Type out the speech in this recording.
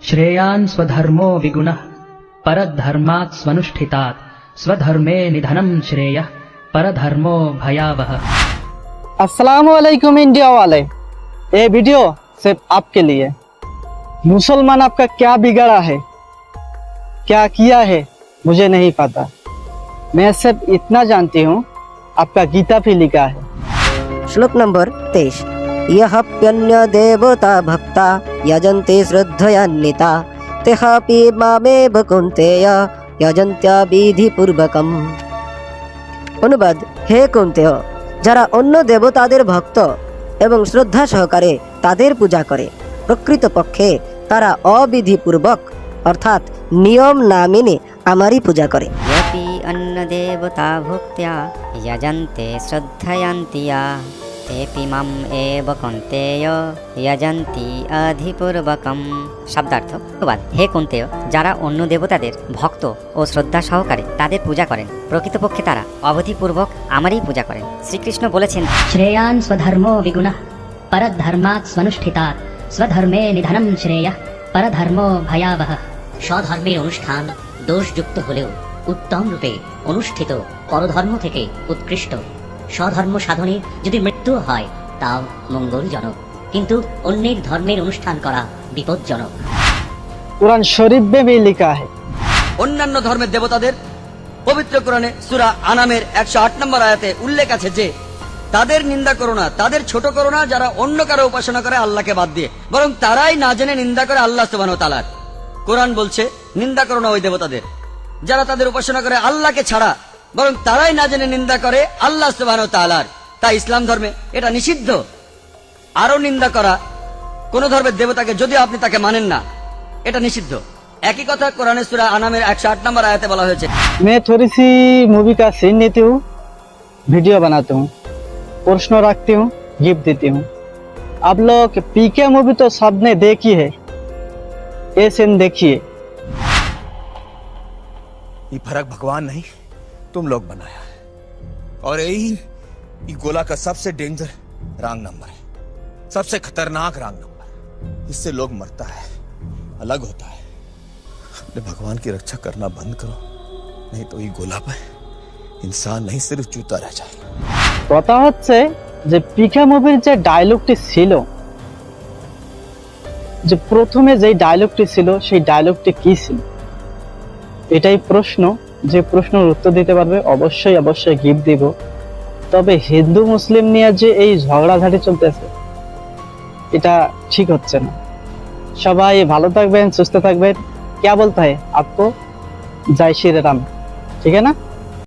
श्रेयान् स्वधर्मो विगुणः परधर्मात् स्वनुष्ठितात् स्वधर्मे निधनं श्रेयः परधर्मो भयावहः। अस्सलाम वालेकुम इंडिया वाले, ये वीडियो सिर्फ आपके लिए। मुसलमान आपका क्या बिगाड़ा है, क्या किया है मुझे नहीं पता। मैं सिर्फ इतना जानती हूँ आपका गीता भी लिखा है। श्लोक नंबर 23। यः प्यन्य देवता भक्ता यजन्ते श्रद्धयान्विता तेहापि मामेव कौन्तेय यजन्त्या विधिपूर्वकम्। অনুবাদ, হে কৌন্তেয়, যারা অন্য দেবতাদের ভক্ত এবং শ্রদ্ধা সহকারে তাদের পূজা করে, প্রকৃতপক্ষে তারা অবিধিপূর্বক অর্থাৎ নিয়ম না মেনে আমারই পূজা করে। यपि अन्नदेवता भक्त्या यजन्ते श्रद्धयान्तिया तेऽपि माम् एव कौन्तेय यजन्ति अधिपूर्वकम्। শব্দার্থ অনুবাদ, হে কৌন্তেয়, যারা অন্য দেবতাদের ভক্ত ও শ্রদ্ধা সহকারে তাদের পূজা করেন, প্রকৃতপক্ষে তারা অবধিপূর্বক আমারই পূজা করেন। শ্রীকৃষ্ণ বলেছেন, श्रेयान् स्वधर्मो विगुणः परधर्मात् स्वनुष्ठितात् स्वधर्मे निधनं श्रेयः परधर्मो भयावहः। স্বধর্মের অনুষ্ঠান দোষযুক্ত হলেও উত্তম রূপে অনুষ্ঠিত পরধর্ম থেকে উৎকৃষ্ট। স্বধর্ম সাধনে যদি মৃত্যু হয় তাও মঙ্গলজনক, কিন্তু অন্যের ধর্মের অনুষ্ঠান করা বিপজ্জনক। कुरान शरीफ में भी लिखा है। অন্যান্য ধর্মের দেবতাদের পবিত্র কোরআনে সূরা আনামের 108 নম্বর আয়াতে উল্লেখ আছে যে তাদের নিন্দা করো না, তাদের ছোট করো না যারা অন্য কারো উপাসনা করে আল্লাহকে বাদ দিয়ে, বরং তারাই না জেনে নিন্দা করে আল্লাহ সুবহানাহু ওয়া তাআলার। কোরআন বলছে নিন্দা করো না ওই দেবতাদের যারা তাদের উপাসনা করে আল্লাহকে ছাড়া, বরং তারাই না জেনে নিন্দা করে আল্লাহ সুবহানাহু ওয়া তাআলার। তাই ইসলাম ধর্মে এটা নিষিদ্ধ। আরো নিন্দা করা কোন ধর্মের দেবতাকে যদি আপনি তাকে মানেন না, এটা নিষিদ্ধ। একই কথা কোরআনে সূরা আনামের 108 নম্বর আয়াতে বলা হয়েছে। मैं थोड़ी सी मूवी का सीन लेती हूँ, वीडियो बनाती हूँ, प्रश्न रखती हूँ, गिफ्ट देती हूँ। आप लोग पीके मूवी तो सबने देखी है, ये सीन देखिए। ये फर्क भगवान नहीं तुम लोग बनाया है, और यही ये गोला का सबसे डेंजर रॉन्ग नंबर है, सबसे खतरनाक रॉन्ग नंबर। इससे लोग मरता है, अलग होता है। अपने भगवान की रक्षा करना बंद करो, नहीं तो ये गोला पर इंसान नहीं सिर्फ जूता रह जाए। কথা হচ্ছে যে পিকে মুভির যে ডায়লগটি ছিল, যে প্রথমে যে ডায়লগটি ছিল সেই ডায়লগটি কি ছিল, এটাই প্রশ্ন। যে প্রশ্নের উত্তর দিতে পারবে অবশ্যই অবশ্যই গিফট দিব। তবে হিন্দু মুসলিম নিয়ে যে এই ঝগড়াঝাটি চলতেছে, এটা ঠিক হচ্ছে না। সবাই ভালো থাকবেন, সুস্থ থাকবেন। क्या बोलता है आपको? जय श्री राम, ठीक है ना।